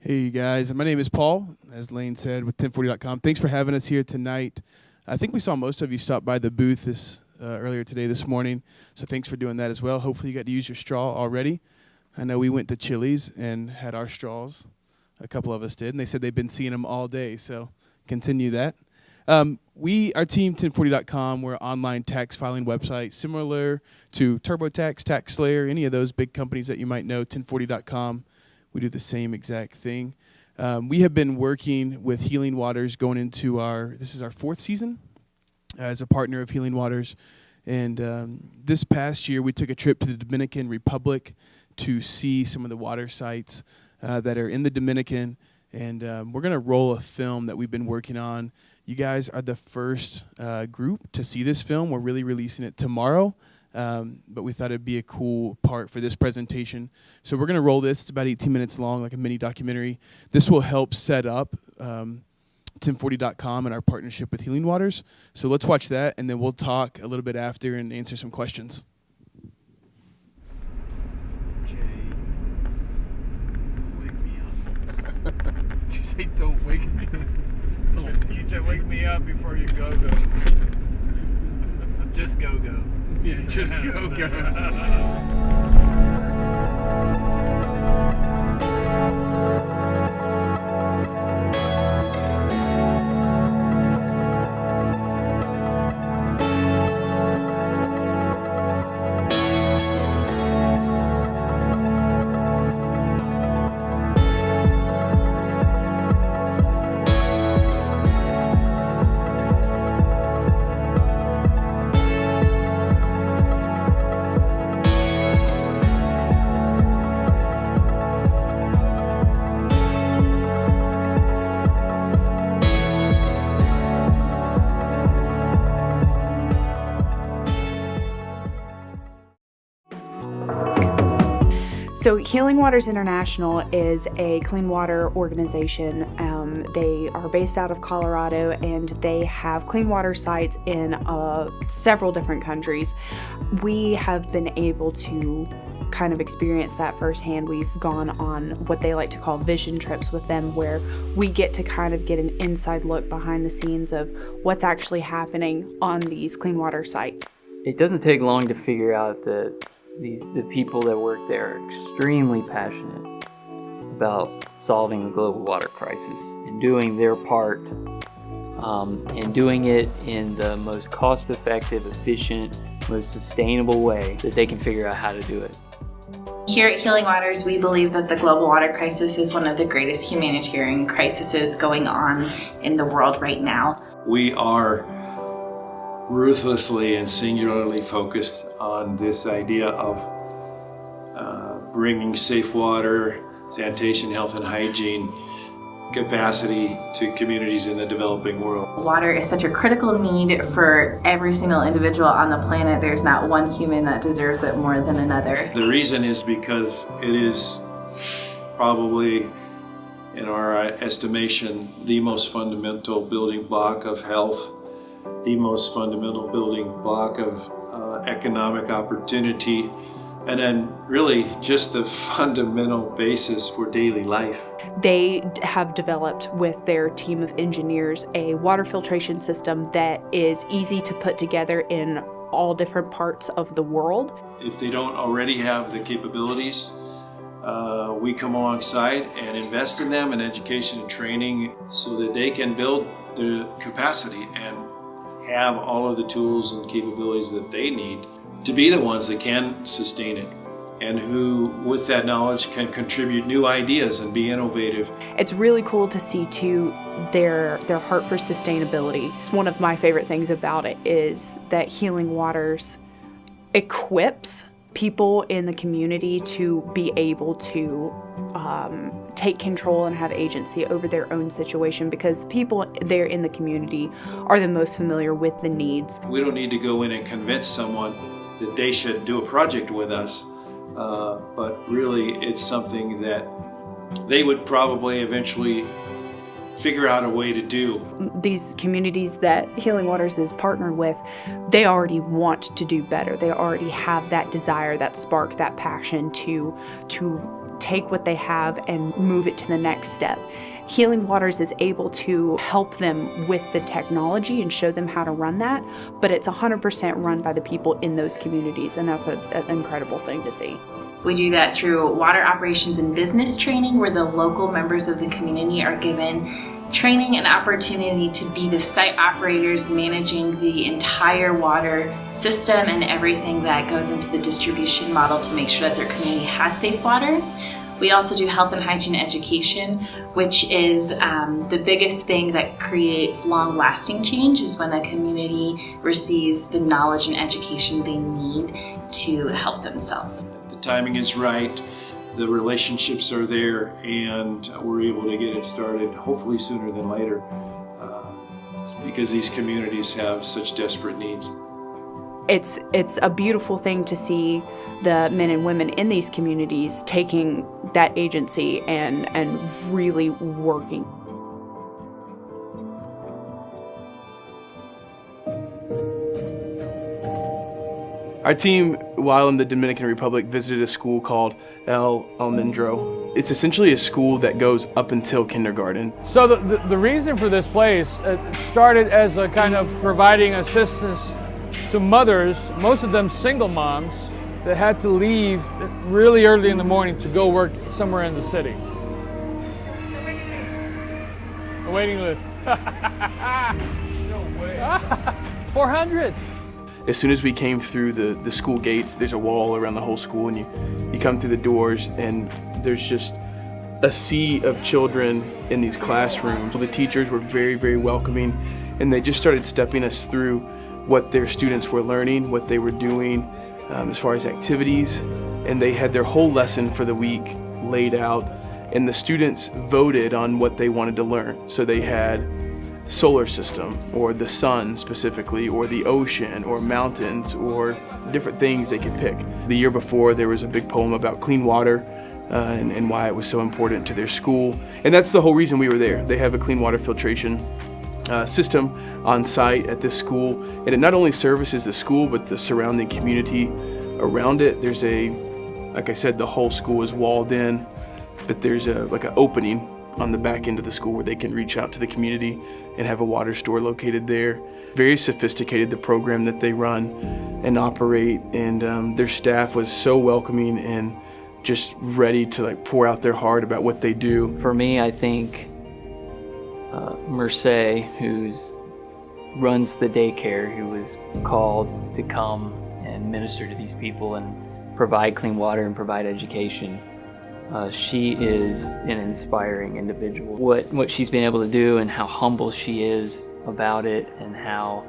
Hey, you guys. My name is Paul, as Lane said, with 1040.com. Thanks for having us here tonight. I think we saw most of you stop by the booth earlier today, this morning, so thanks for doing that as well. Hopefully you got to use your straw already. I know we went to Chili's and had our straws. A couple of us did, and they said they've been seeing them all day, so continue that. Our team, 1040.com, we're an online tax filing website similar to TurboTax, TaxSlayer, any of those big companies that you might know, 1040.com. We do the same exact thing. We have been working with Healing Waters going into this is our 4th season as a partner of Healing Waters. And this past year, we took a trip to the Dominican Republic to see some of the water sites that are in the Dominican. And we're going to roll a film that we've been working on. You guys are the first group to see this film. We're really releasing it tomorrow. But we thought it'd be a cool part for this presentation. So we're going to roll this. It's about 18 minutes long, like a mini documentary. This will help set up 1040.com and our partnership with Healing Waters. So let's watch that, and then we'll talk a little bit after and answer some questions. James, wake me up. Did you say don't wake me up? You said wake me up before you go. Just go. Yeah, just go. So Healing Waters International is a clean water organization. They are based out of Colorado, and they have clean water sites in several different countries. We have been able to kind of experience that firsthand. We've gone on what they like to call vision trips with them, where we get to kind of get an inside look behind the scenes of what's actually happening on these clean water sites. It doesn't take long to figure out that the people that work there are extremely passionate about solving the global water crisis and doing their part, and doing it in the most cost-effective, efficient, most sustainable way that they can figure out how to do it. Here at Healing Waters, we believe that the global water crisis is one of the greatest humanitarian crises going on in the world right now. We are ruthlessly and singularly focused on this idea of bringing safe water, sanitation, health and hygiene capacity to communities in the developing world. Water is such a critical need for every single individual on the planet. There's not one human that deserves it more than another. The reason is because it is probably, in our estimation, the most fundamental building block of health, the most fundamental building block of economic opportunity, and then really just the fundamental basis for daily life. They have developed with their team of engineers a water filtration system that is easy to put together in all different parts of the world. If they don't already have the capabilities, we come alongside and invest in them in education and training so that they can build the capacity and have all of the tools and capabilities that they need to be the ones that can sustain it, and who, with that knowledge, can contribute new ideas and be innovative. It's really cool to see, too, their heart for sustainability. One of my favorite things about it is that Healing Waters equips people in the community to be able to take control and have agency over their own situation, because the people there in the community are the most familiar with the needs. We don't need to go in and convince someone that they should do a project with us, but really it's something that they would probably eventually figure out a way to do. These communities that Healing Waters is partnered with, they already want to do better. They already have that desire, that spark, that passion to take what they have and move it to the next step. Healing Waters is able to help them with the technology and show them how to run that, but it's 100% run by the people in those communities, and that's an incredible thing to see. We do that through water operations and business training, where the local members of the community are given training and opportunity to be the site operators managing the entire water system and everything that goes into the distribution model to make sure that their community has safe water. We also do health and hygiene education, which is the biggest thing that creates long-lasting change, is when a community receives the knowledge and education they need to help themselves. The timing is right, the relationships are there, and we're able to get it started hopefully sooner than later because these communities have such desperate needs. It's a beautiful thing to see the men and women in these communities taking that agency and really working. Our team, while in the Dominican Republic, visited a school called El Almendro. It's essentially a school that goes up until kindergarten. So the reason for this place started as a kind of providing assistance to mothers, most of them single moms, that had to leave really early in the morning to go work somewhere in the city. A waiting list. No way. 400. As soon as we came through the school gates, there's a wall around the whole school, and you come through the doors, and there's just a sea of children in these classrooms. The teachers were very, very welcoming, and they just started stepping us through what their students were learning, what they were doing as far as activities, and they had their whole lesson for the week laid out, and the students voted on what they wanted to learn. So they had solar system, or the sun specifically, or the ocean, or mountains, or different things they could pick. The year before, there was a big poem about clean water and why it was so important to their school, and that's the whole reason we were there. They have a clean water filtration system on site at this school, and it not only services the school but the surrounding community around it. There's like I said, the whole school is walled in, but there's like an opening on the back end of the school where they can reach out to the community and have a water store located there. Very sophisticated, the program that they run and operate, and their staff was so welcoming and just ready to like pour out their heart about what they do. For me, I think Merce, who runs the daycare, who was called to come and minister to these people and provide clean water and provide education. She is an inspiring individual. What she's been able to do and how humble she is about it, and how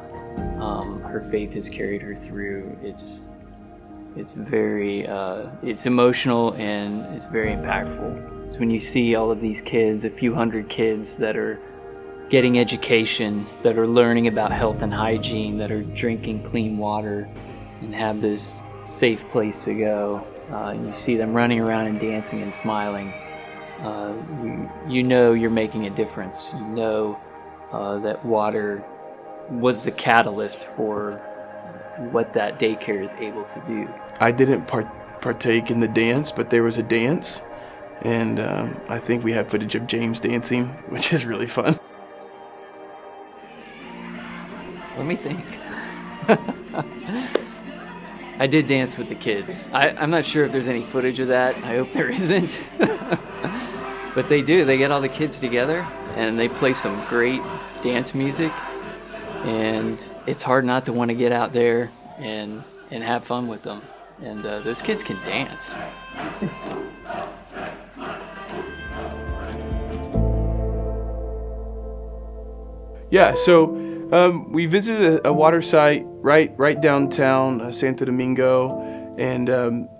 her faith has carried her through. It's very it's emotional, and it's very impactful. It's when you see all of these kids, a few hundred kids that are getting education, that are learning about health and hygiene, that are drinking clean water and have this safe place to go. You see them running around and dancing and smiling. You know you're making a difference. You know that water was the catalyst for what that daycare is able to do. I didn't partake in the dance, but there was a dance, and I think we have footage of James dancing, which is really fun. Let me think. I did dance with the kids. I'm not sure if there's any footage of that. I hope there isn't. But they do. They get all the kids together and they play some great dance music. And it's hard not to want to get out there and have fun with them. And those kids can dance. Yeah, so we visited a water site right downtown Santo Domingo, and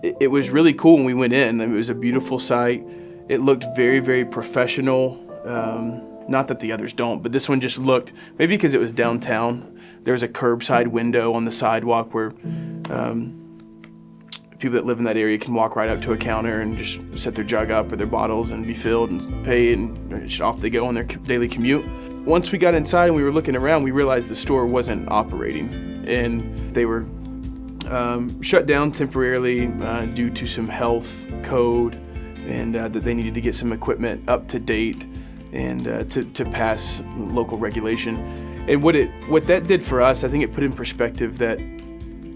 it was really cool when we went in. I mean, it was a beautiful site. It looked very, very professional. Not that the others don't, but this one just looked, maybe because it was downtown, there was a curbside window on the sidewalk where people that live in that area can walk right up to a counter and just set their jug up or their bottles and be filled and pay, and off they go on their daily commute. Once we got inside and we were looking around, we realized the store wasn't operating, and they were shut down temporarily due to some health code and that they needed to get some equipment up to date and to pass local regulation. And what that did for us, I think it put in perspective that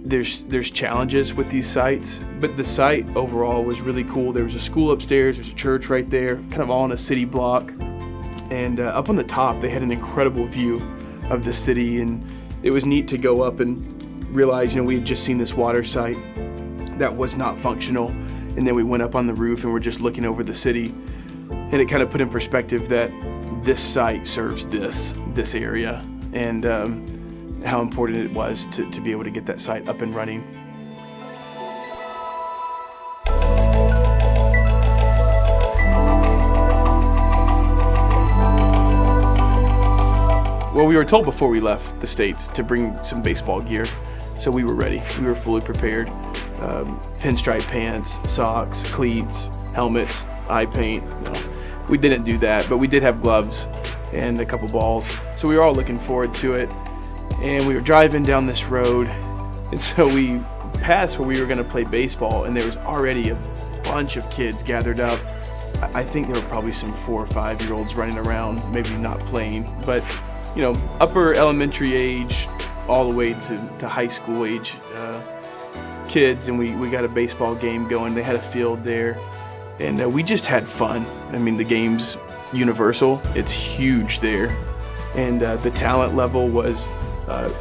there's challenges with these sites, but the site overall was really cool. There was a school upstairs, there's a church right there, kind of all in a city block. And up on the top, they had an incredible view of the city, and it was neat to go up and realize, we had just seen this water site that was not functional, and then we went up on the roof and we're just looking over the city, and it kind of put in perspective that this site serves this area, and how important it was to be able to get that site up and running. Well, we were told before we left the States to bring some baseball gear, so we were ready. We were fully prepared. Pinstripe pants, socks, cleats, helmets, eye paint. No, we didn't do that, but we did have gloves and a couple balls. So we were all looking forward to it. And we were driving down this road, and so we passed where we were going to play baseball, and there was already a bunch of kids gathered up. I think there were probably some 4 or 5 year olds running around, maybe not playing, but upper elementary age all the way to high school age kids, and we got a baseball game going. They had a field there, and we just had fun. I mean, the game's universal. It's huge there, and the talent level was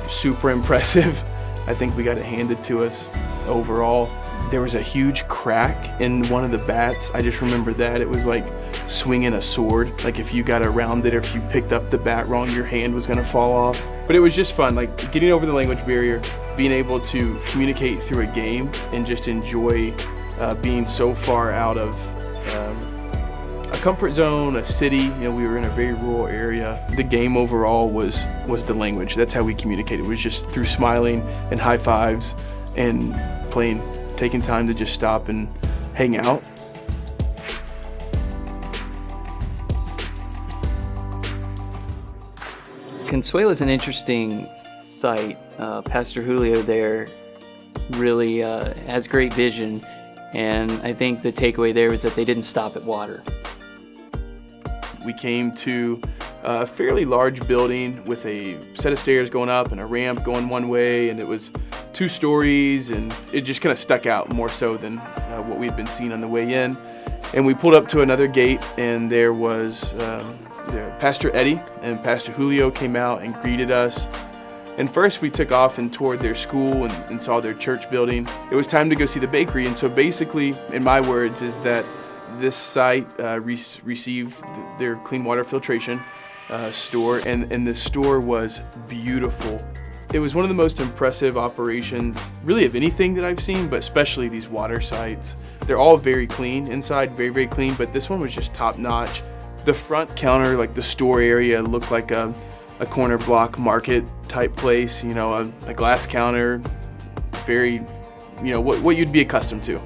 super impressive. I think we got it handed to us overall. There was a huge crack in one of the bats. I just remember that. It was like swinging a sword. Like if you got around it or if you picked up the bat wrong, your hand was gonna fall off. But it was just fun, like getting over the language barrier, being able to communicate through a game and just enjoy being so far out of a comfort zone, a city. We were in a very rural area. The game overall was the language. That's how we communicated. It was just through smiling and high fives and playing, taking time to just stop and hang out. Consuelo is an interesting site. Pastor Julio there really has great vision, and I think the takeaway there was that they didn't stop at water. We came to a fairly large building with a set of stairs going up and a ramp going one way, and it was 2 stories, and it just kind of stuck out more so than what we had been seeing on the way in. And we pulled up to another gate, and there was Pastor Eddie and Pastor Julio came out and greeted us. And first we took off and toured their school and saw their church building. It was time to go see the bakery, and so basically, in my words, is that this site received their clean water filtration store, and the store was beautiful. It was one of the most impressive operations, really, of anything that I've seen, but especially these water sites. They're all very clean inside, very, very clean, but this one was just top notch. The front counter, like the store area, looked like a corner block market type place, a glass counter, very, what you'd be accustomed to.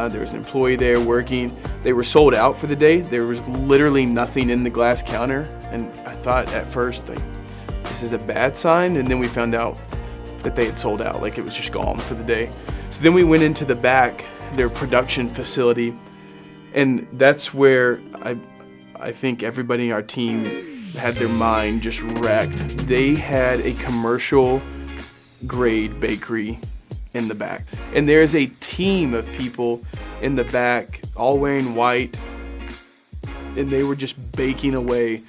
There was an employee there working. They were sold out for the day. There was literally nothing in the glass counter, and I thought at first, like, this is a bad sign, and then we found out that they had sold out, like it was just gone for the day. So then we went into the back, their production facility, and that's where I think everybody in our team had their mind just wrecked. They had a commercial grade bakery in the back, and there's a team of people in the back all wearing white, and they were just baking away.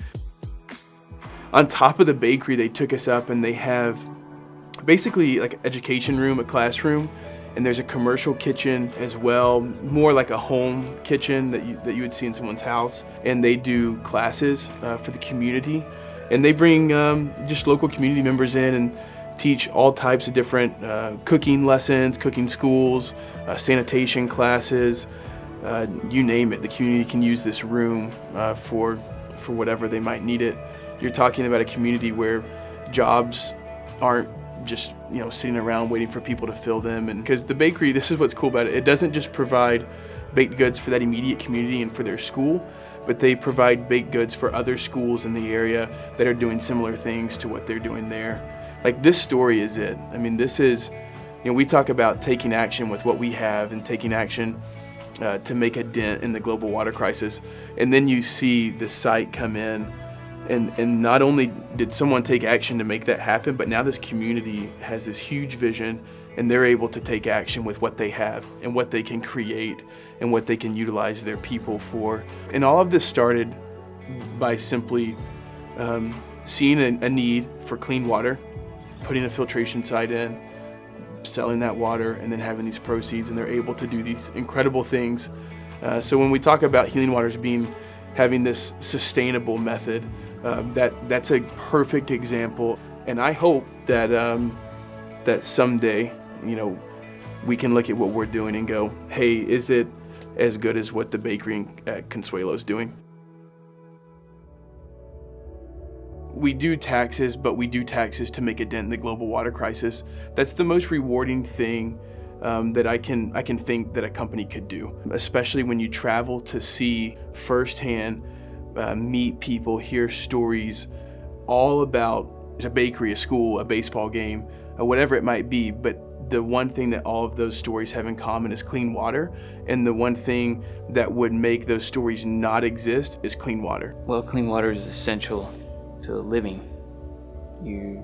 On top of the bakery, they took us up, and they have basically like an education room, a classroom, and there's a commercial kitchen as well, more like a home kitchen that you would see in someone's house. And they do classes for the community, and they bring just local community members in and teach all types of different cooking lessons, cooking schools, sanitation classes, you name it. The community can use this room for whatever they might need it. You're talking about a community where jobs aren't just sitting around waiting for people to fill them. And because the bakery, this is what's cool about it, it doesn't just provide baked goods for that immediate community and for their school, but they provide baked goods for other schools in the area that are doing similar things to what they're doing there. Like, this story is it. I mean, this is, we talk about taking action with what we have and taking action to make a dent in the global water crisis. And then you see the site come in, and not only did someone take action to make that happen, but now this community has this huge vision, and they're able to take action with what they have and what they can create and what they can utilize their people for. And all of this started by simply seeing a need for clean water, putting a filtration site in, selling that water, and then having these proceeds, and they're able to do these incredible things. So when we talk about Healing Waters having this sustainable method, that's a perfect example. And I hope that that someday, we can look at what we're doing and go, hey, is it as good as what the bakery in Consuelo is doing? We do taxes, but we do taxes to make a dent in the global water crisis. That's the most rewarding thing that I can think that a company could do, especially when you travel to see firsthand, meet people, hear stories all about a bakery, a school, a baseball game, whatever it might be. But the one thing that all of those stories have in common is clean water, and the one thing that would make those stories not exist is clean water. Well, clean water is essential to living. You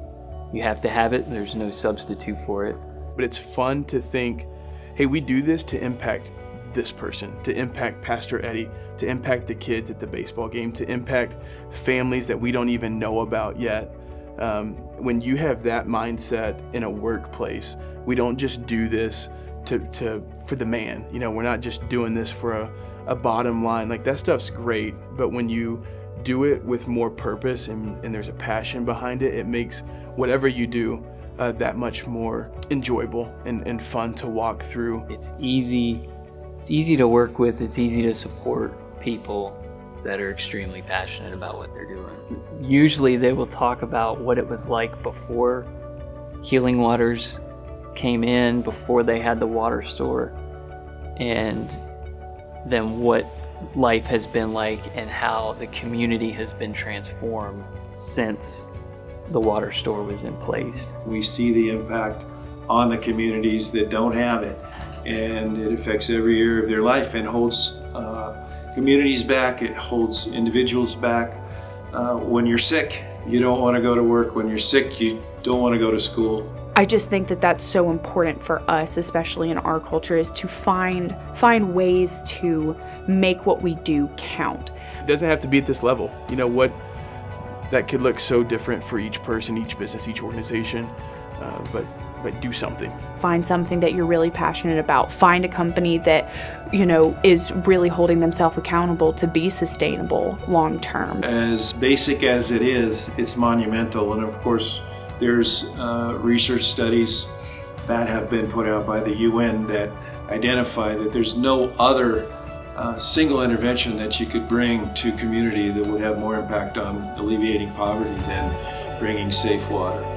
have to have it. There's no substitute for it. But it's fun to think, hey, we do this to impact this person, to impact Pastor Eddie, to impact the kids at the baseball game, to impact families that we don't even know about yet. When you have that mindset in a workplace, we don't just do this for the man. We're not just doing this for a bottom line. Like, that stuff's great, but when you do it with more purpose and there's a passion behind it, it makes whatever you do that much more enjoyable and fun to walk through. It's easy to work with. It's easy to support people that are extremely passionate about what they're doing. Usually they will talk about what it was like before Healing Waters came in, before they had the water store, and then what life has been like and how the community has been transformed since the water store was in place. We see the impact on the communities that don't have it, and it affects every area of their life and holds communities back. It holds individuals back. When you're sick, you don't want to go to work. When you're sick, you don't want to go to school. I just think that that's so important for us, especially in our culture, is to find ways to make what we do count. It doesn't have to be at this level. That could look so different for each person, each business, each organization, but do something. Find something that you're really passionate about. Find a company that, is really holding themselves accountable to be sustainable long term. As basic as it is, it's monumental. And of course, there's research studies that have been put out by the UN that identify that there's no other single intervention that you could bring to community that would have more impact on alleviating poverty than bringing safe water.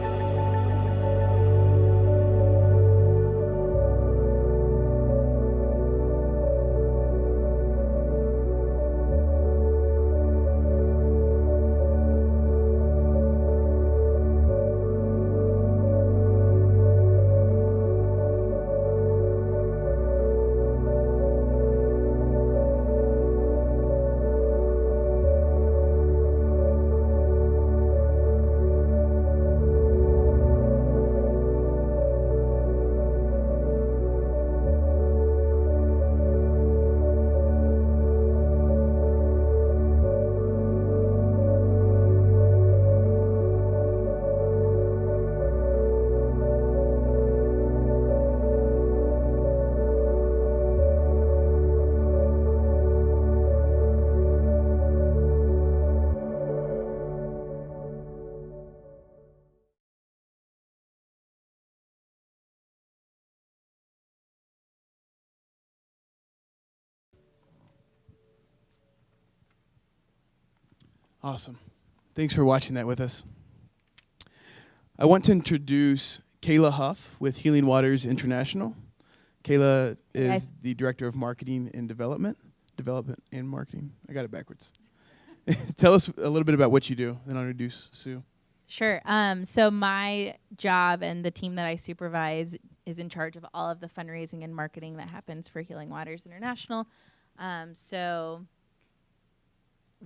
Awesome. Thanks for watching that with us. I want to introduce Kayla Huff with Healing Waters International. Kayla is the Director of Marketing and Development and Marketing. I got it backwards. Tell us a little bit about what you do, then I'll introduce Sue. Sure. So my job and the team that I supervise is in charge of all of the fundraising and marketing that happens for Healing Waters International. So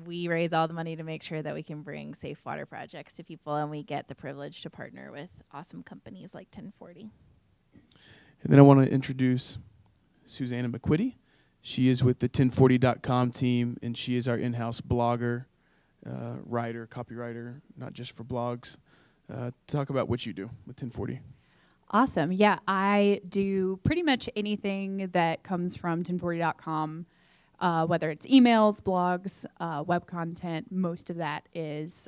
we raise all the money to make sure that we can bring safe water projects to people, and we get the privilege to partner with awesome companies like 1040. And then I want to introduce Susannah McQuitty. She is with the 1040.com team, and she is our in-house blogger, writer, copywriter, not just for blogs. Talk about what you do with 1040. Awesome. Yeah, I do pretty much anything that comes from 1040.com, whether it's emails, blogs, web content. Most of that is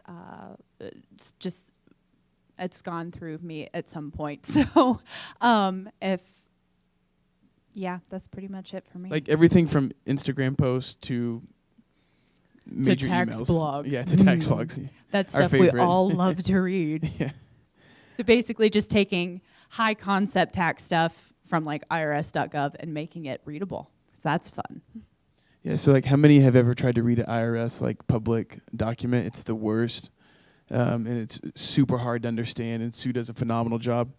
it's gone through me at some point. So that's pretty much it for me. Like everything from Instagram posts to major text emails. blogs. Yeah, to text blogs. That's Our stuff we favorite. all love to read. Yeah. So basically just taking high concept tax stuff from like irs.gov and making it readable. That's fun. Yeah, so like how many have ever tried to read an IRS like public document? It's the worst. And it's super hard to understand, and Sue does a phenomenal job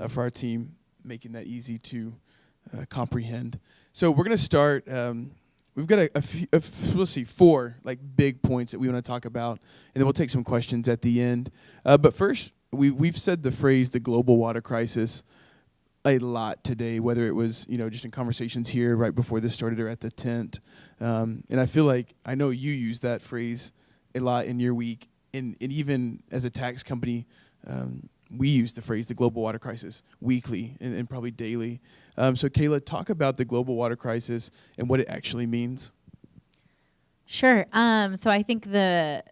for our team making that easy to comprehend. So we're going to start. We've got we'll see, 4 like big points that we want to talk about, and then we'll take some questions at the end. But first, we've said the phrase "the global water crisis" a lot today, whether it was just in conversations here right before this started or at the tent. And I feel like I know you use that phrase a lot in your week, and even as a tax company. We use the phrase the global water crisis weekly and probably daily. So Kayla, talk about the global water crisis and what it actually means. Sure. So I think the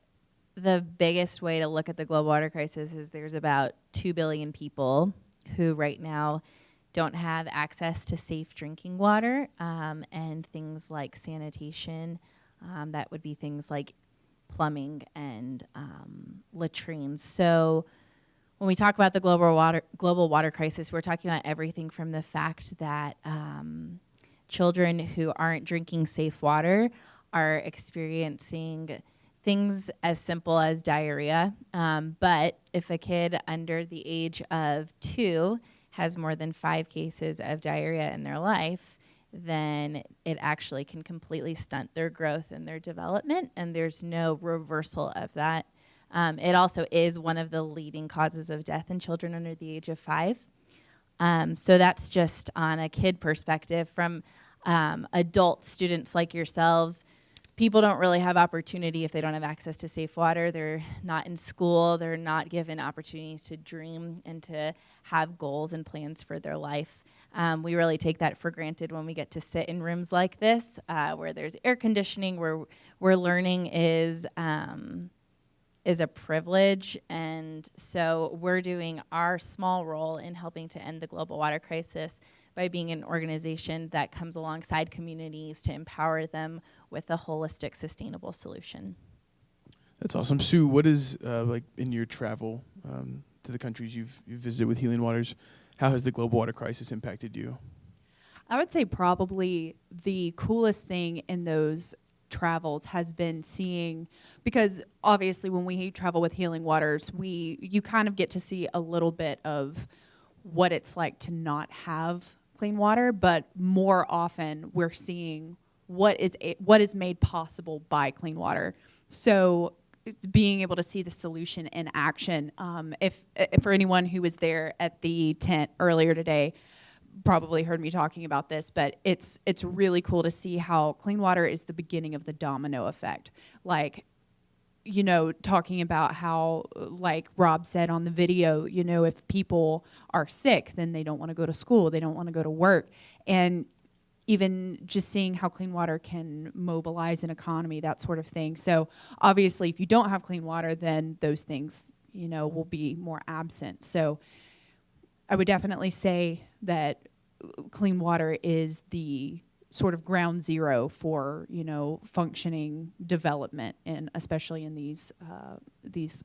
biggest way to look at the global water crisis is there's about 2 billion people who right now don't have access to safe drinking water and things like sanitation. That would be things like plumbing and latrines. So when we talk about the global water crisis, we're talking about everything from the fact that children who aren't drinking safe water are experiencing things as simple as diarrhea. But if a kid under the age of 2 has more than 5 cases of diarrhea in their life, then it actually can completely stunt their growth and their development, and there's no reversal of that. It also is one of the leading causes of death in children under the age of 5. So that's just on a kid perspective. From adult students like yourselves, people don't really have opportunity if they don't have access to safe water. They're not in school. They're not given opportunities to dream and to have goals and plans for their life. We really take that for granted when we get to sit in rooms like this, where there's air conditioning, where learning is a privilege. And so we're doing our small role in helping to end the global water crisis by being an organization that comes alongside communities to empower them with a holistic, sustainable solution. That's awesome. Sue, what is, like in your travel to the countries you've visited with Healing Waters, how has the global water crisis impacted you? I would say probably the coolest thing in those travels has been seeing, because obviously when we travel with Healing Waters, you kind of get to see a little bit of what it's like to not have clean water, but more often we're seeing what is made possible by clean water. So being able to see the solution in action, if for anyone who was there at the tent earlier today, probably heard me talking about this, but it's really cool to see how clean water is the beginning of the domino effect. Like, talking about how, like Rob said on the video, if people are sick, then they don't want to go to school, they don't want to go to work. And even just seeing how clean water can mobilize an economy, that sort of thing. So obviously, if you don't have clean water, then those things, will be more absent. So I would definitely say that clean water is the sort of ground zero for, functioning development, and especially in these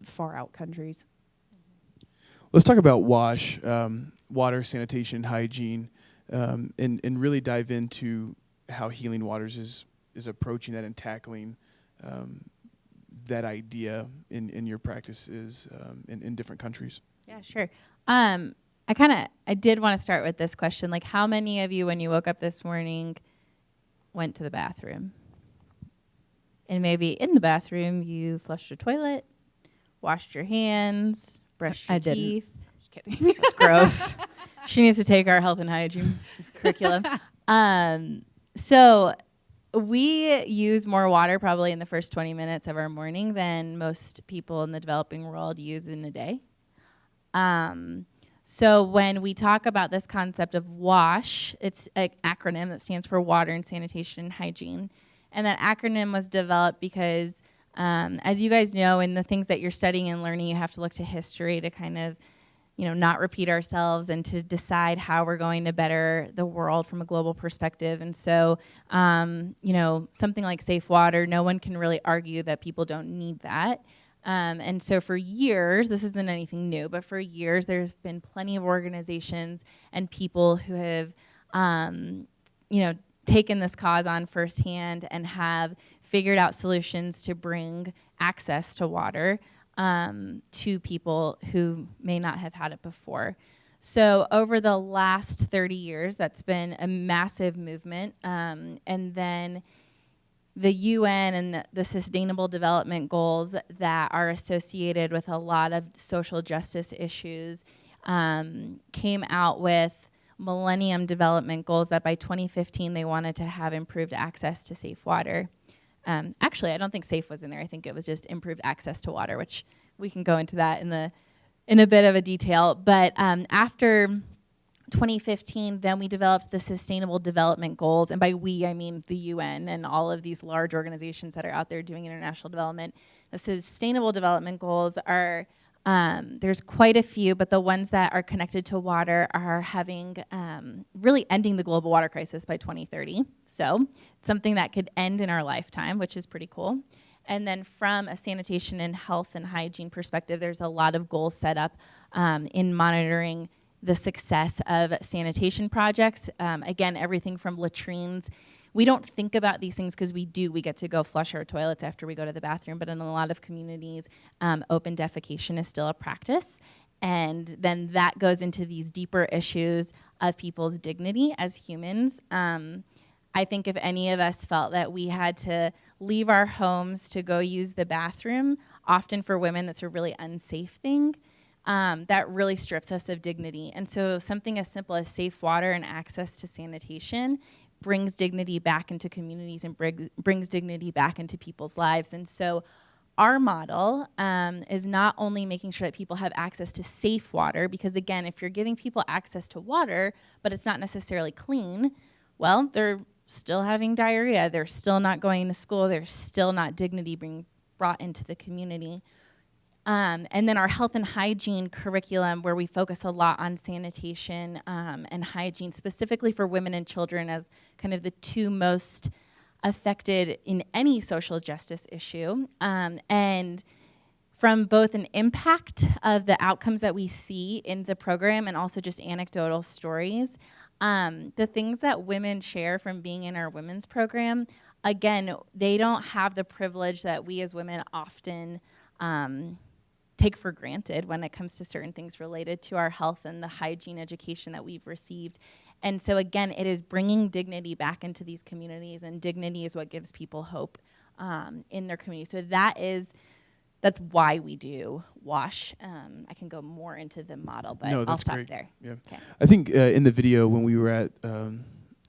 far out countries. Let's talk about water, sanitation, hygiene, and really dive into how Healing Waters is approaching that and tackling that idea in your practices in different countries. Yeah, sure. I did want to start with this question. Like, how many of you, when you woke up this morning, went to the bathroom? And maybe in the bathroom, you flushed your toilet, washed your hands, brushed your teeth. Just kidding. It's gross. She needs to take our health and hygiene curriculum. So we use more water probably in the first 20 minutes of our morning than most people in the developing world use in a day. So when we talk about this concept of WASH, it's an acronym that stands for Water and Sanitation and Hygiene. And that acronym was developed because, as you guys know, in the things that you're studying and learning, you have to look to history to kind of, not repeat ourselves and to decide how we're going to better the world from a global perspective. And so, something like safe water, no one can really argue that people don't need that. And so for years, this isn't anything new, but for years, there's been plenty of organizations and people who have, taken this cause on firsthand and have figured out solutions to bring access to water to people who may not have had it before. So over the last 30 years, that's been a massive movement. And then the UN and the Sustainable Development Goals that are associated with a lot of social justice issues came out with Millennium Development Goals that by 2015 they wanted to have improved access to safe water. Actually, I don't think safe was in there. I think it was just improved access to water, which we can go into that in a bit of a detail. But after 2015, then we developed the Sustainable Development Goals, and by we, I mean the UN and all of these large organizations that are out there doing international development. The Sustainable Development Goals are, there's quite a few, but the ones that are connected to water are having, really ending the global water crisis by 2030. So it's something that could end in our lifetime, which is pretty cool. And then from a sanitation and health and hygiene perspective, there's a lot of goals set up in monitoring the success of sanitation projects. Again, everything from latrines. We don't think about these things because we get to go flush our toilets after we go to the bathroom, but in a lot of communities, open defecation is still a practice. And then that goes into these deeper issues of people's dignity as humans. I think if any of us felt that we had to leave our homes to go use the bathroom, often for women that's a really unsafe thing, that really strips us of dignity. And so something as simple as safe water and access to sanitation brings dignity back into communities and brings dignity back into people's lives. And so our model is not only making sure that people have access to safe water, because again, if you're giving people access to water, but it's not necessarily clean, well, they're still having diarrhea, they're still not going to school, there's still not dignity being brought into the community. And then our health and hygiene curriculum, where we focus a lot on sanitation and hygiene, specifically for women and children as kind of the two most affected in any social justice issue. And from both an impact of the outcomes that we see in the program and also just anecdotal stories, the things that women share from being in our women's program, again, they don't have the privilege that we as women often take for granted when it comes to certain things related to our health and the hygiene education that we've received. And so again, it is bringing dignity back into these communities, and dignity is what gives people hope in their community. So that's why we do WASH. I can go more into the model, but I'll stop great. There. Yeah. Okay. I think in the video when we were at El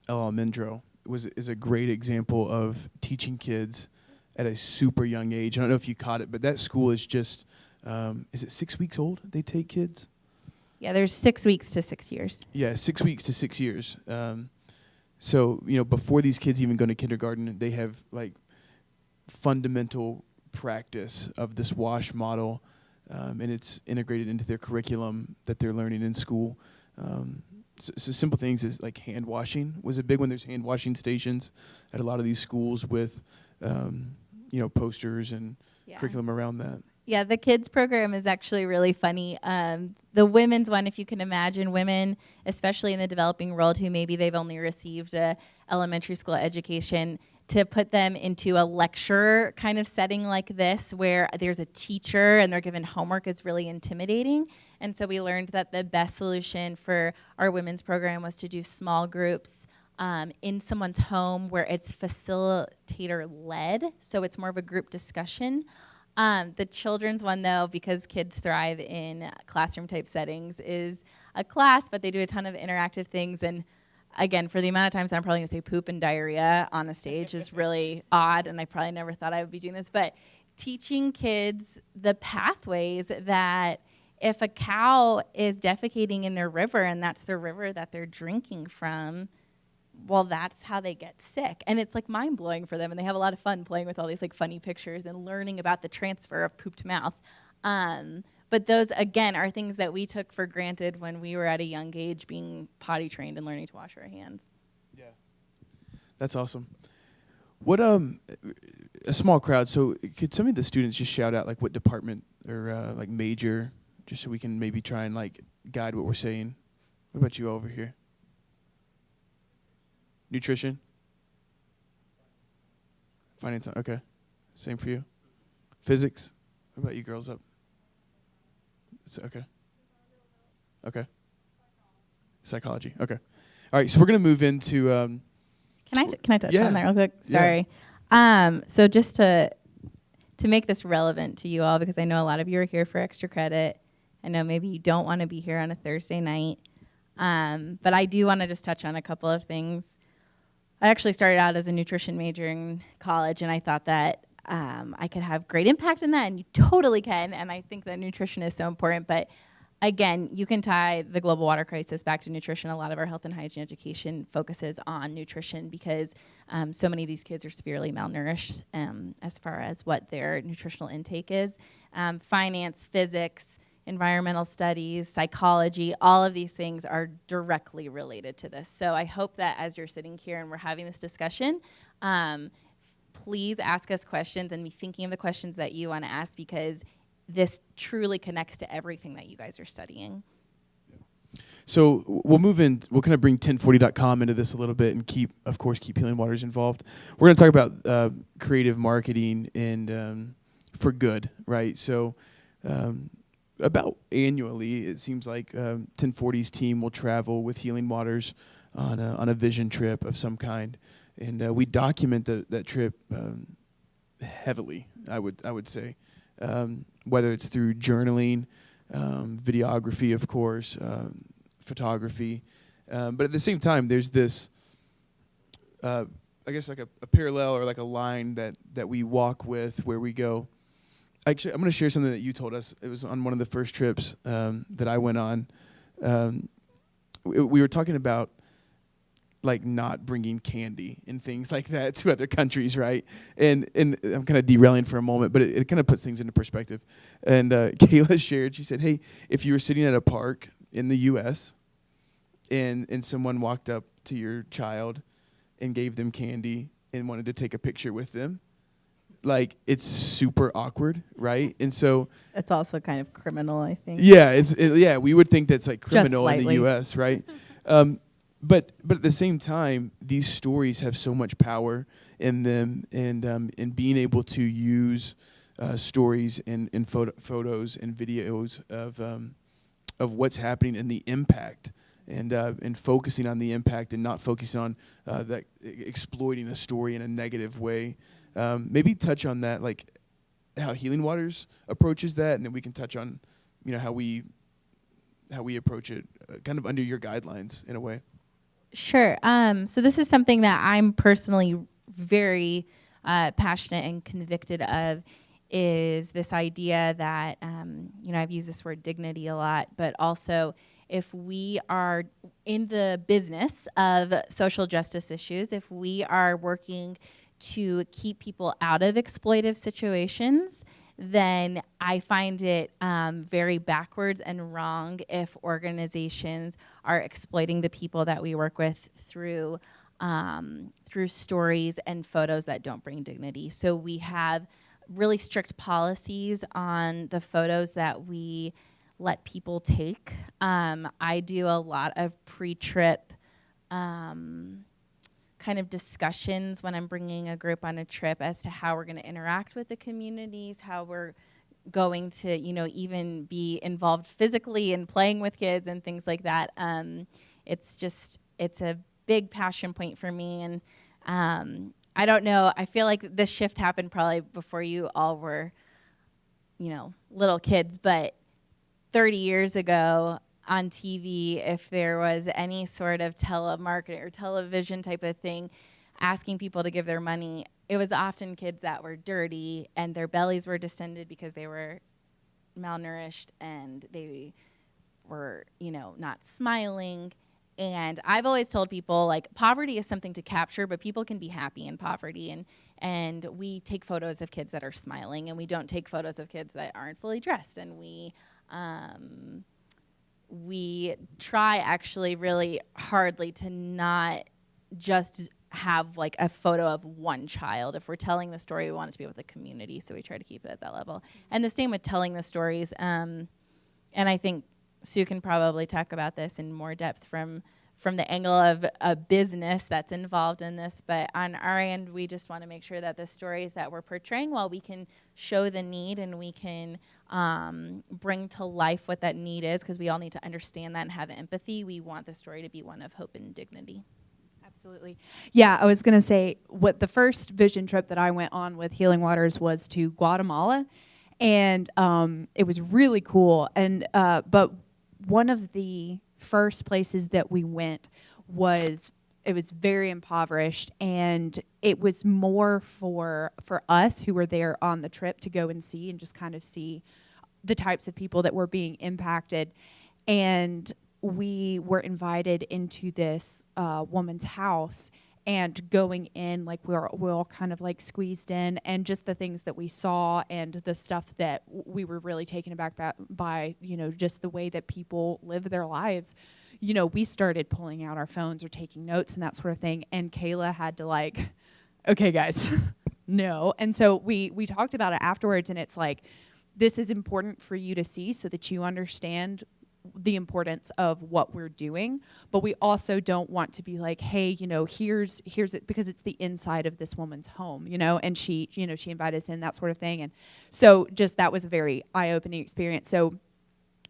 Almendro is a great example of teaching kids at a super young age. I don't know if you caught it, but that school is just, is it 6 weeks old they take kids? Yeah, there's 6 weeks to 6 years. Yeah, 6 weeks to 6 years. So, before these kids even go to kindergarten, they have like fundamental practice of this WASH model, and it's integrated into their curriculum that they're learning in school. So simple things is like hand washing was a big one. There's hand washing stations at a lot of these schools with, posters and curriculum around that. Yeah, the kids program is actually really funny. The women's one, if you can imagine, women, especially in the developing world, who maybe they've only received a elementary school education, to put them into a lecture kind of setting like this where there's a teacher and they're given homework is really intimidating. And so we learned that the best solution for our women's program was to do small groups in someone's home where it's facilitator-led, so it's more of a group discussion. The children's one, though, because kids thrive in classroom-type settings, is a class, but they do a ton of interactive things. And again, for the amount of times that I'm probably going to say poop and diarrhea on a stage is really odd, and I probably never thought I would be doing this. But teaching kids the pathways that if a cow is defecating in their river and that's the river that they're drinking from, well, that's how they get sick. And it's like mind-blowing for them, and they have a lot of fun playing with all these like funny pictures and learning about the transfer of poop to mouth. But those, again, are things that we took for granted when we were at a young age being potty trained and learning to wash our hands. Yeah. That's awesome. What, a small crowd, so could some of the students just shout out like what department or like major, just so we can maybe try and like guide what we're saying? What about you over here? Nutrition? Finance, okay. Same for you. Physics? What about you girls up? Okay. Okay. Psychology. Okay. All right. So we're gonna move into. Can I touch yeah. on that real quick? Sorry. Yeah. So just to make this relevant to you all, because I know a lot of you are here for extra credit. I know maybe you don't want to be here on a Thursday night, but I do want to just touch on a couple of things. I actually started out as a nutrition major in college, and I thought that I could have great impact in that, and you totally can, and I think that nutrition is so important. But again, you can tie the global water crisis back to nutrition. A lot of our health and hygiene education focuses on nutrition because so many of these kids are severely malnourished as far as what their nutritional intake is. Finance, physics, environmental studies, psychology, all of these things are directly related to this. So I hope that as you're sitting here and we're having this discussion, please ask us questions and be thinking of the questions that you want to ask, because this truly connects to everything that you guys are studying. So we'll move in. We'll kind of bring 1040.com into this a little bit and keep Healing Waters involved. We're going to talk about creative marketing and for good, right? So about annually, it seems like 1040's team will travel with Healing Waters on a vision trip of some kind. And we document that trip heavily, I would say, whether it's through journaling, videography, of course, photography. But at the same time, there's this, I guess, like a parallel or like a line that we walk with where we go. Actually, I'm going to share something that you told us. It was on one of the first trips that I went on. We were talking about like not bringing candy and things like that to other countries, right? And I'm kind of derailing for a moment, but it kind of puts things into perspective. And Kayla shared, she said, hey, if you were sitting at a park in the U.S. and someone walked up to your child and gave them candy and wanted to take a picture with them, like, it's super awkward, right? And so It's also kind of criminal, I think. Yeah, we would think that's like criminal in the U.S., right? But at the same time, these stories have so much power in them, and being able to use stories and photos and videos of what's happening and the impact, and focusing on the impact and not focusing on that exploiting a story in a negative way. Maybe touch on that, like how Healing Waters approaches that, and then we can touch on, how we approach it, kind of under your guidelines in a way. Sure. So this is something that I'm personally very passionate and convicted of, is this idea that, I've used this word dignity a lot, but also if we are in the business of social justice issues, if we are working to keep people out of exploitive situations, then I find it very backwards and wrong if organizations are exploiting the people that we work with through stories and photos that don't bring dignity. So we have really strict policies on the photos that we let people take. I do a lot of pre-trip kind of discussions when I'm bringing a group on a trip as to how we're going to interact with the communities, how we're going to, even be involved physically in playing with kids and things like that. It's a big passion point for me. And I don't know, I feel like this shift happened probably before you all were, little kids, but 30 years ago on TV, if there was any sort of telemarketing or television type of thing, asking people to give their money, it was often kids that were dirty and their bellies were distended because they were malnourished and they were, not smiling. And I've always told people, like, poverty is something to capture, but people can be happy in poverty. And we take photos of kids that are smiling, and we don't take photos of kids that aren't fully dressed. And we try actually really hardly to not just have like a photo of one child. If we're telling the story, we want it to be with the community, so we try to keep it at that level. And the same with telling the stories. And I think Sue can probably talk about this in more depth from the angle of a business that's involved in this. But on our end, we just want to make sure that the stories that we're portraying, while we can show the need and we can bring to life what that need is, because we all need to understand that and have empathy, we want the story to be one of hope and dignity. Absolutely. Yeah, I was going to say, what the first vision trip that I went on with Healing Waters was to Guatemala, and it was really cool. And but one of the first places that we went was very impoverished, and it was more for us who were there on the trip to go and see and just kind of see the types of people that were being impacted. And we were invited into this woman's house, and going in, like, we're all kind of like squeezed in, and just the things that we saw and the stuff that we were really taken aback by, just the way that people live their lives. We started pulling out our phones or taking notes and that sort of thing, and Kayla had to like, okay guys, no. And so we talked about it afterwards, and it's like, this is important for you to see so that you understand the importance of what we're doing, but we also don't want to be like, hey, here's it, because it's the inside of this woman's home, and she invited us in, that sort of thing. And so just that was a very eye-opening experience. So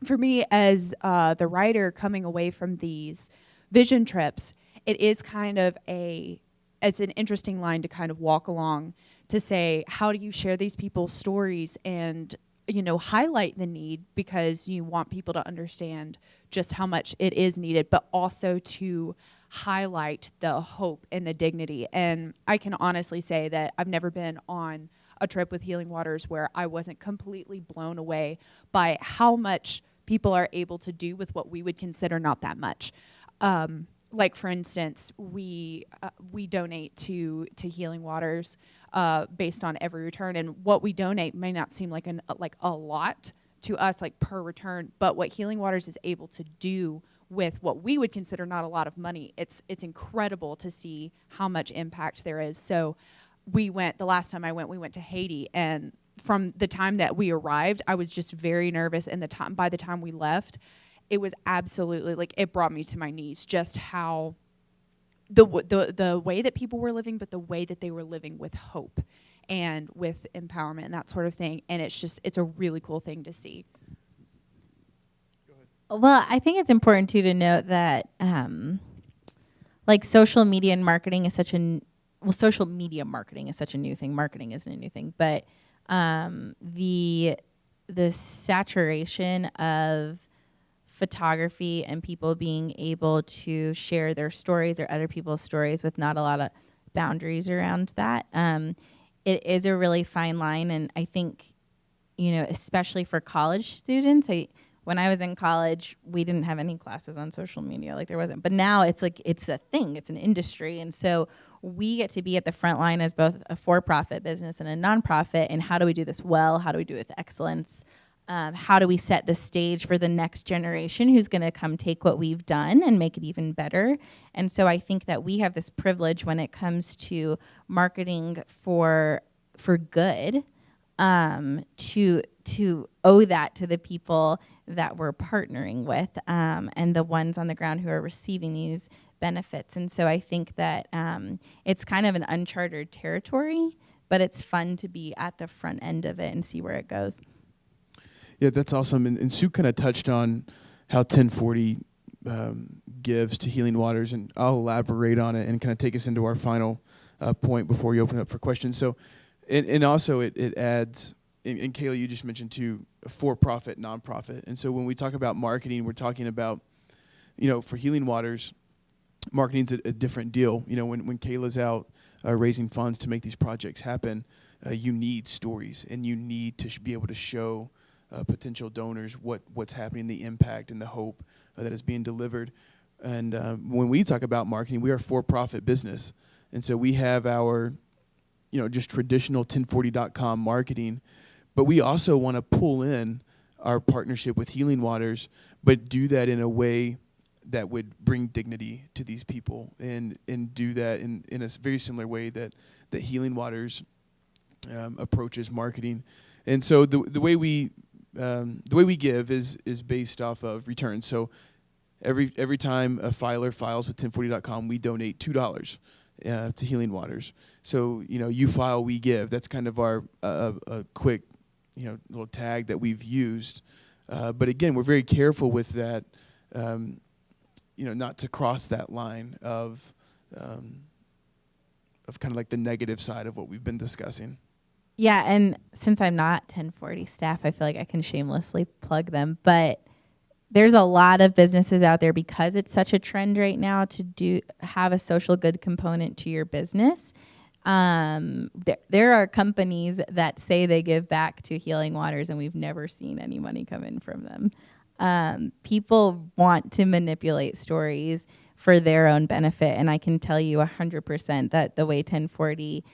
for me, as the writer coming away from these vision trips, it is kind of it's an interesting line to kind of walk along to say, how do you share these people's stories and highlight the need, because you want people to understand just how much it is needed, but also to highlight the hope and the dignity. And I can honestly say that I've never been on a trip with Healing Waters where I wasn't completely blown away by how much people are able to do with what we would consider not that much. Like, for instance, we donate to Healing Waters based on every return, and what we donate may not seem like a lot to us, like per return, but what Healing Waters is able to do with what we would consider not a lot of money, it's incredible to see how much impact there is. So the last time I went, we went to Haiti, and from the time that we arrived, I was just very nervous, and by the time we left, it was absolutely, like, it brought me to my knees, just how the way that people were living, but the way that they were living with hope and with empowerment and that sort of thing. And it's a really cool thing to see. Well, I think it's important too to note that social media marketing is such a new thing. Marketing isn't a new thing, but the saturation of photography and people being able to share their stories or other people's stories with not a lot of boundaries around that. It is a really fine line, and I think, especially for college students, when I was in college, we didn't have any classes on social media, like there wasn't. But now it's like, it's a thing, it's an industry, and so we get to be at the front line as both a for-profit business and a nonprofit, and how do we do this well? How do we do it with excellence? How do we set the stage for the next generation who's going to come take what we've done and make it even better? And so I think that we have this privilege when it comes to marketing for good, to owe that to the people that we're partnering with, and the ones on the ground who are receiving these benefits. And so I think that it's kind of an uncharted territory, but it's fun to be at the front end of it and see where it goes. Yeah, that's awesome. And Sue kind of touched on how 1040 gives to Healing Waters, and I'll elaborate on it and kind of take us into our final point before we open it up for questions. So, and also it adds, and Kayla, you just mentioned too, a for-profit, nonprofit. And so when we talk about marketing, we're talking about, for Healing Waters, marketing's a different deal. When Kayla's out raising funds to make these projects happen, you need stories, and you need to be able to show potential donors what's happening, the impact and the hope that is being delivered. And when we talk about marketing, we are a for-profit business. And so we have our, just traditional 1040.com marketing, but we also want to pull in our partnership with Healing Waters, but do that in a way that would bring dignity to these people, and do that in a very similar way that Healing Waters approaches marketing. And so the way we give is based off of returns. So every time a filer files with 1040.com, we donate $2 to Healing Waters. So you file, we give. That's kind of our a quick little tag that we've used. But again, we're very careful with that. Not to cross that line of kind of like the negative side of what we've been discussing. Yeah, and since I'm not 1040 staff, I feel like I can shamelessly plug them. But there's a lot of businesses out there, because it's such a trend right now to have a social good component to your business. There are companies that say they give back to Healing Waters, and we've never seen any money come in from them. People want to manipulate stories for their own benefit, and I can tell you 100% that the way 1040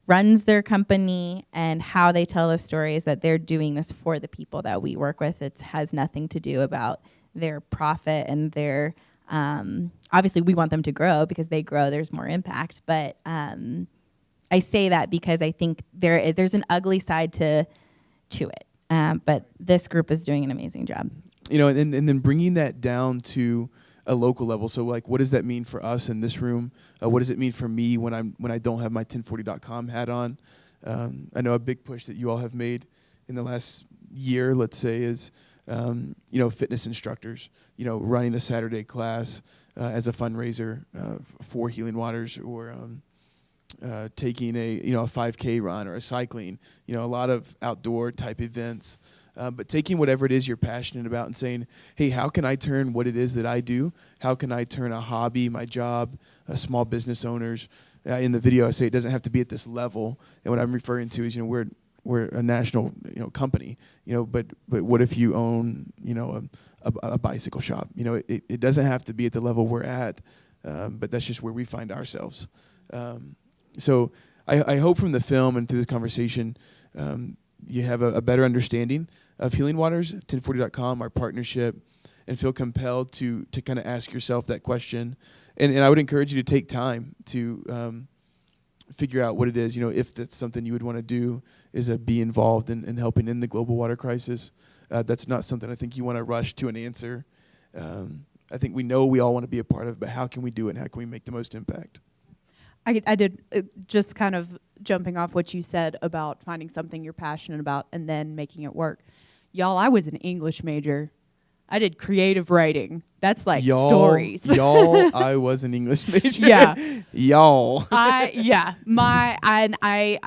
runs their company and how they tell the story is that they're doing this for the people that we work with. It has nothing to do about their profit and their obviously we want them to grow, because they grow, there's more impact. But I say that because I think there's an ugly side to it. But this group is doing an amazing job. And then bringing that down to a local level. So like, what does that mean for us in this room? What does it mean for me when I don't have my 1040.com hat on? I know a big push that you all have made in the last year, let's say, is fitness instructors, running a Saturday class as a fundraiser for Healing Waters, or taking a 5K run or a cycling, a lot of outdoor type events. But taking whatever it is you're passionate about and saying, hey, how can I turn what it is that I do? How can I turn a hobby, my job, small business owners? In the video, I say it doesn't have to be at this level. And what I'm referring to is, we're a national company, but what if you own a bicycle shop? It doesn't have to be at the level we're at, but that's just where we find ourselves. So I hope from the film and through this conversation, you have a better understanding of Healing Waters, 1040.com, our partnership, and feel compelled to kind of ask yourself that question. And I would encourage you to take time to figure out what it is, if that's something you would want to do, is be involved in helping in the global water crisis. That's not something I think you want to rush to an answer. I think we all want to be a part of it, but how can we do it, and how can we make the most impact? I did just kind of jumping off what you said about finding something you're passionate about and then making it work. Y'all, I was an English major. I did creative writing. That's like stories. I was an English major. Yeah. I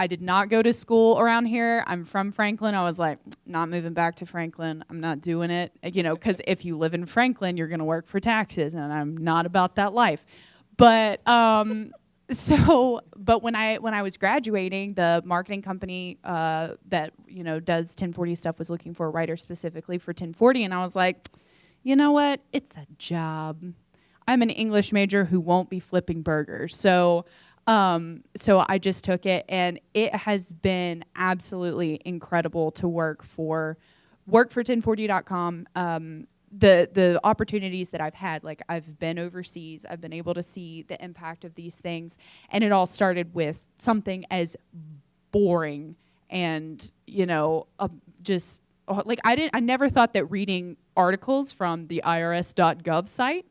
did not go to school around here. I'm from Franklin. I was like, not moving back to Franklin. I'm not doing it. Because if you live in Franklin, you're going to work for taxes, and I'm not about that life. But but when I was graduating, the marketing company that does 1040 stuff was looking for a writer specifically for 1040, and I was like, you know what? It's a job. I'm an English major who won't be flipping burgers. So I just took it, and it has been absolutely incredible to work for 1040.com. The opportunities that I've had, like I've been overseas, I've been able to see the impact of these things, and it all started with something as boring and just like I never thought that reading articles from the IRS.gov site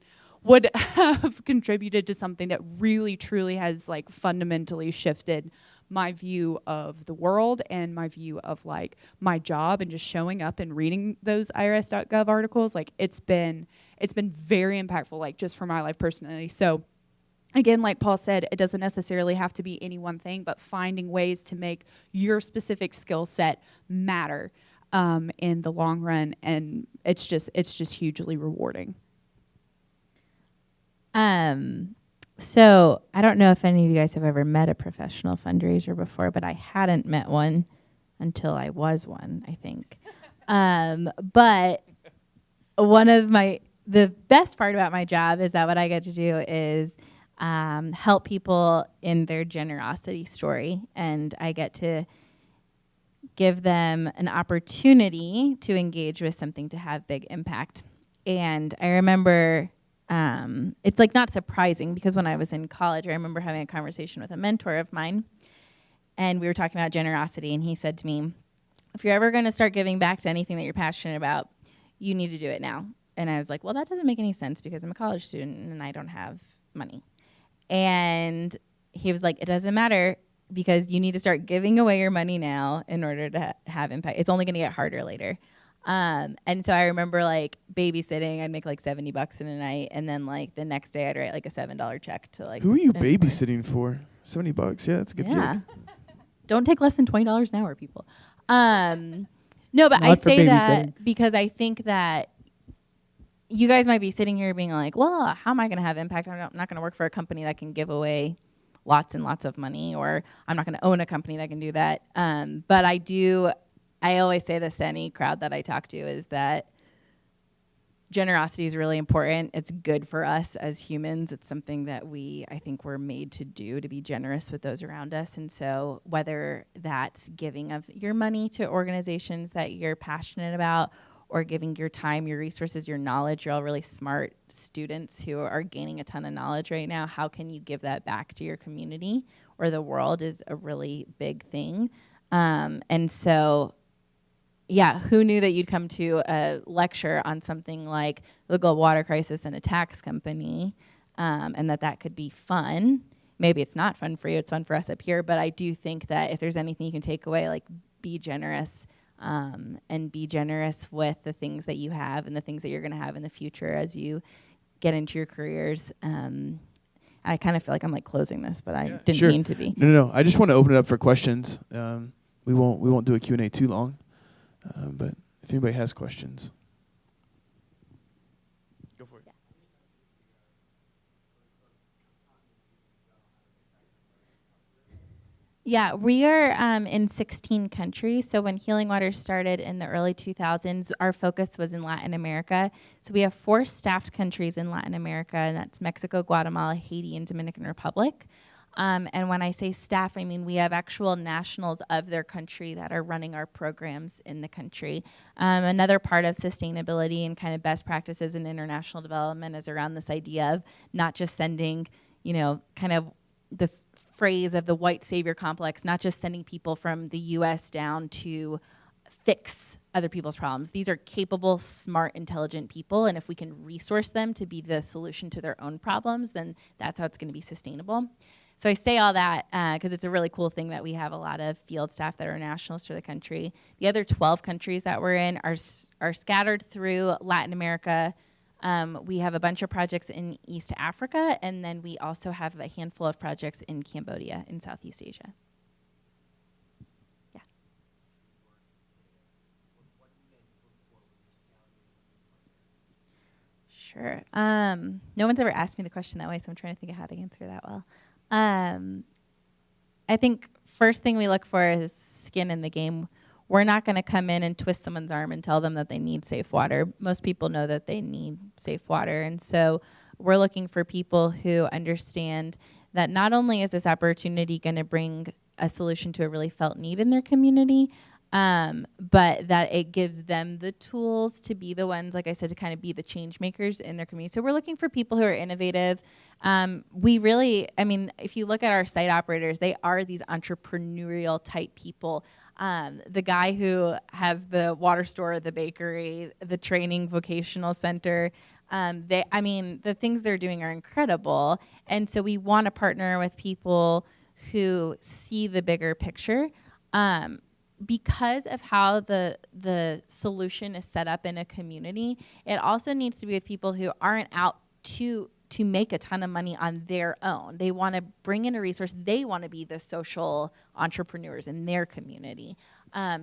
would have contributed to something that really truly has like fundamentally shifted my view of the world and my view of like my job, and just showing up and reading those irs.gov articles. Like it's been very impactful, like just for my life personally. So again, like Paul said, it doesn't necessarily have to be any one thing, but finding ways to make your specific skill set matter in the long run, and it's just hugely rewarding. So I don't know if any of you guys have ever met a professional fundraiser before, but I hadn't met one until I was one, I think. But the best part about my job is that what I get to do is help people in their generosity story, and I get to give them an opportunity to engage with something to have big impact. And I remember it's like not surprising, because when I was in college, I remember having a conversation with a mentor of mine, and we were talking about generosity, and he said to me, if you're ever going to start giving back to anything that you're passionate about, you need to do it now. And I was like, well, that doesn't make any sense, because I'm a college student and I don't have money. And he was like, it doesn't matter, because you need to start giving away your money now in order to have impact. It's only going to get harder later. And so I remember like babysitting. I'd make like $70 in a night, and then like the next day I'd write like a $7 check to like. Who are you babysitting for? $70? Yeah, that's a good gig. Don't take less than $20 an hour, people. No, but I Not for say that babysitting. because I think that you guys might be sitting here being like, well, how am I going to have impact? I'm not going to work for a company that can give away lots and lots of money, or I'm not going to own a company that can do that. But I always say this to any crowd that I talk to, is that generosity is really important. It's good for us as humans. It's something that I think we're made to do, to be generous with those around us. And so whether that's giving of your money to organizations that you're passionate about, or giving your time, your resources, your knowledge, you're all really smart students who are gaining a ton of knowledge right now. How can you give that back to your community or the world is a really big thing. And so, yeah, who knew that you'd come to a lecture on something like the global water crisis and a tax company, and that could be fun. Maybe it's not fun for you, it's fun for us up here, but I do think that if there's anything you can take away, like be generous, and be generous with the things that you have and the things that you're gonna have in the future as you get into your careers. I kind of feel like I'm like closing this, but I didn't mean to be. No. I just want to open it up for questions. We won't do a Q&A too long. But if anybody has questions. Go for it. Yeah, we are in 16 countries. So when Healing Waters started in the early 2000s, our focus was in Latin America. So we have 4 staffed countries in Latin America, and that's Mexico, Guatemala, Haiti, and Dominican Republic. And when I say staff, I mean we have actual nationals of their country that are running our programs in the country. Another part of sustainability and kind of best practices in international development is around this idea of not just sending, kind of this phrase of the white savior complex, not just sending people from the US down to fix other people's problems. These are capable, smart, intelligent people, and if we can resource them to be the solution to their own problems, then that's how it's going to be sustainable. So I say all that because it's a really cool thing that we have a lot of field staff that are nationals for the country. The other 12 countries that we're in are scattered through Latin America. We have a bunch of projects in East Africa, and then we also have a handful of projects in Cambodia in Southeast Asia. Yeah. Sure. No one's ever asked me the question that way, so I'm trying to think of how to answer that well. I think first thing we look for is skin in the game. We're not going to come in and twist someone's arm and tell them that they need safe water. Most people know that they need safe water. And so we're looking for people who understand that not only is this opportunity going to bring a solution to a really felt need in their community, but that it gives them the tools to be the ones, like I said, to kind of be the change makers in their community. So we're looking for people who are innovative. If you look at our site operators, they are these entrepreneurial type people. The guy who has the water store, the bakery, the training vocational center, The things they're doing are incredible. And so we want to partner with people who see the bigger picture. Because of how the solution is set up in a community, it also needs to be with people who aren't out to make a ton of money on their own. They want to bring in a resource. They want to be the social entrepreneurs in their community.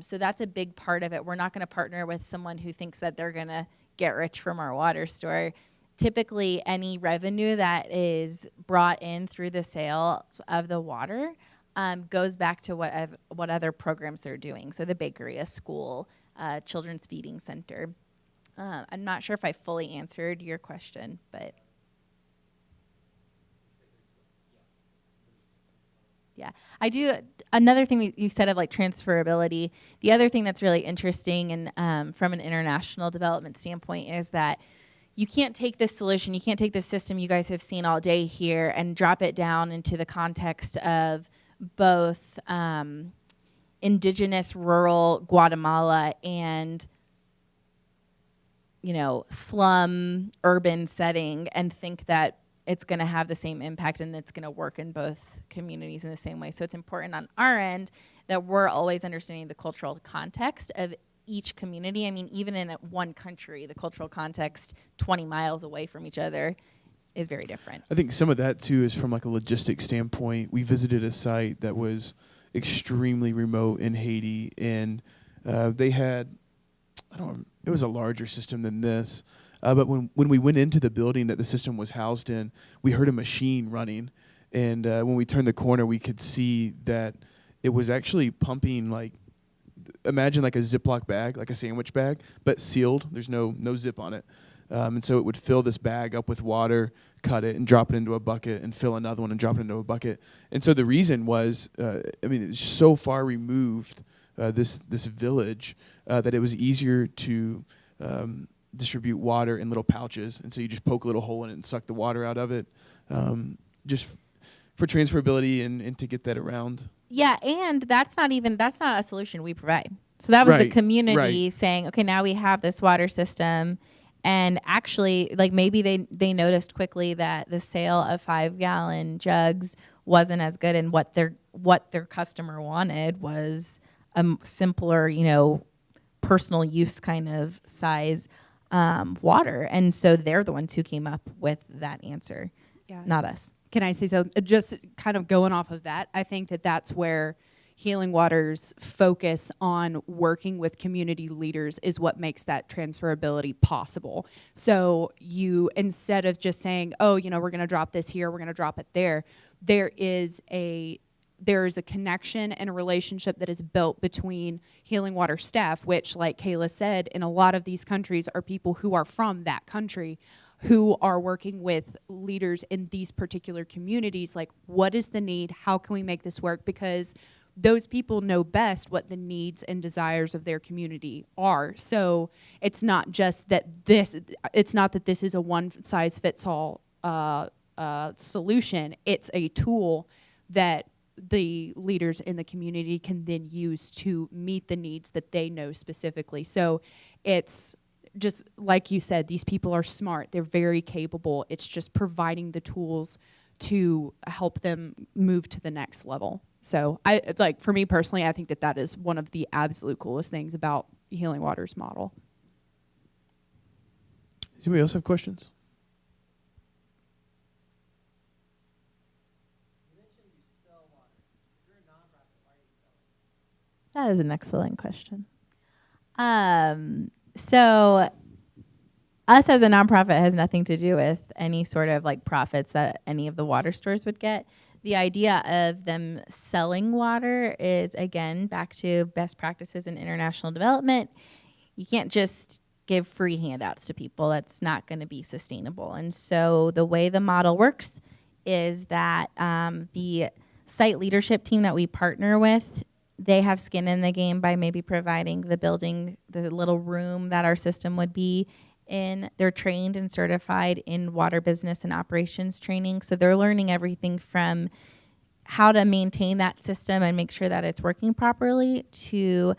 So that's a big part of it. We're not going to partner with someone who thinks that they're going to get rich from our water store. Typically, any revenue that is brought in through the sales of the water goes back to what other programs they're doing. So the bakery, a school, children's feeding center. I'm not sure if I fully answered your question, but yeah. I do. Another thing you said of like transferability, the other thing that's really interesting and from an international development standpoint is that you can't take this solution, you can't take this system you guys have seen all day here and drop it down into the context of both indigenous rural Guatemala and slum urban setting and think that it's going to have the same impact and it's going to work in both communities in the same way. So it's important on our end that we're always understanding the cultural context of each community. I mean, even in one country, the cultural context 20 miles away from each other is very different. I think some of that too is from like a logistics standpoint. We visited a site that was extremely remote in Haiti, and they had, it was a larger system than this. But when we went into the building that the system was housed in, we heard a machine running, and when we turned the corner, we could see that it was actually pumping imagine like a Ziploc bag, like a sandwich bag, but sealed. There's no zip on it. And so it would fill this bag up with water, cut it, and drop it into a bucket, and fill another one and drop it into a bucket. And so the reason was, it's so far removed, this village, that it was easier to distribute water in little pouches. And so you just poke a little hole in it and suck the water out of it, just for transferability and to get that around. Yeah, and that's not a solution we provide. So that was the community saying, okay, now we have this water system. And actually, maybe they noticed quickly that the sale of 5-gallon jugs wasn't as good, and what their customer wanted was a simpler, personal use kind of size water. And so they're the ones who came up with that answer, not us. Can I say so? Just kind of going off of that, I think that that's where Healing Waters' focus on working with community leaders is what makes that transferability possible. So you, instead of just saying, oh, we're going to drop this here, we're going to drop it there, there is a connection and a relationship that is built between Healing Water staff, which, like Kayla said, in a lot of these countries are people who are from that country, who are working with leaders in these particular communities. Like, what is the need? How can we make this work? Because those people know best what the needs and desires of their community are. So it's not just that this is a one-size-fits-all solution. It's a tool that the leaders in the community can then use to meet the needs that they know specifically. So it's just like you said, these people are smart. They're very capable. It's just providing the tools to help them move to the next level. So for me personally, I think that is one of the absolute coolest things about Healing Waters model. Does anybody else have questions? You mentioned you sell water. If you're a nonprofit, why are you selling? That is an excellent question. So us as a nonprofit has nothing to do with any sort of profits that any of the water stores would get. The idea of them selling water is, again, back to best practices in international development. You can't just give free handouts to people. That's not going to be sustainable. And so the way the model works is that the site leadership team that we partner with, they have skin in the game by maybe providing the building, the little room that our system would be in. They're trained and certified in water business and operations training. So they're learning everything from how to maintain that system and make sure that it's working properly to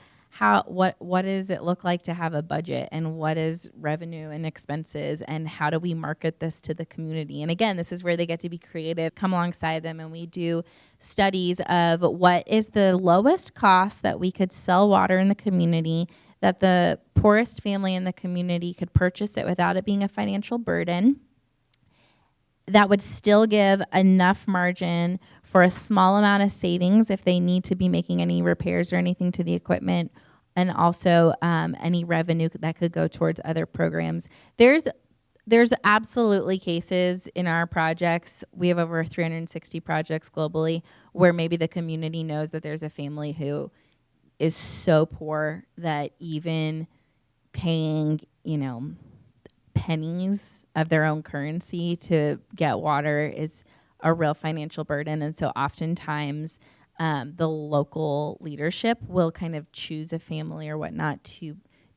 what does it look like to have a budget, and what is revenue and expenses, and how do we market this to the community? And again, this is where they get to be creative, come alongside them, and we do studies of what is the lowest cost that we could sell water in the community, that the poorest family in the community could purchase it without it being a financial burden, that would still give enough margin for a small amount of savings if they need to be making any repairs or anything to the equipment, and also any revenue that could go towards other programs. There's absolutely cases in our projects. We have over 360 projects globally where maybe the community knows that there's a family who is so poor that even paying, pennies of their own currency to get water is a real financial burden. And so oftentimes the local leadership will kind of choose a family or whatnot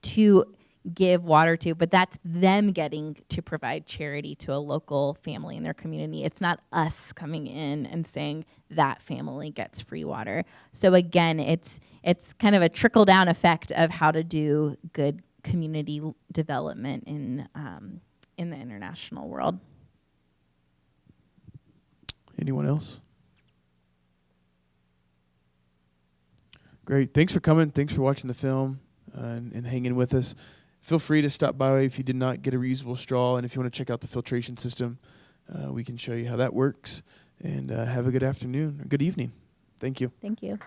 to give water to, but that's them getting to provide charity to a local family in their community. It's not us coming in and saying that family gets free water. So again, it's kind of a trickle down effect of how to do good community development in the international world. Anyone else? Great. Thanks for coming. Thanks for watching the film and hanging with us. Feel free to stop by if you did not get a reusable straw, and if you want to check out the filtration system, we can show you how that works. And have a good afternoon or good evening. Thank you. Thank you.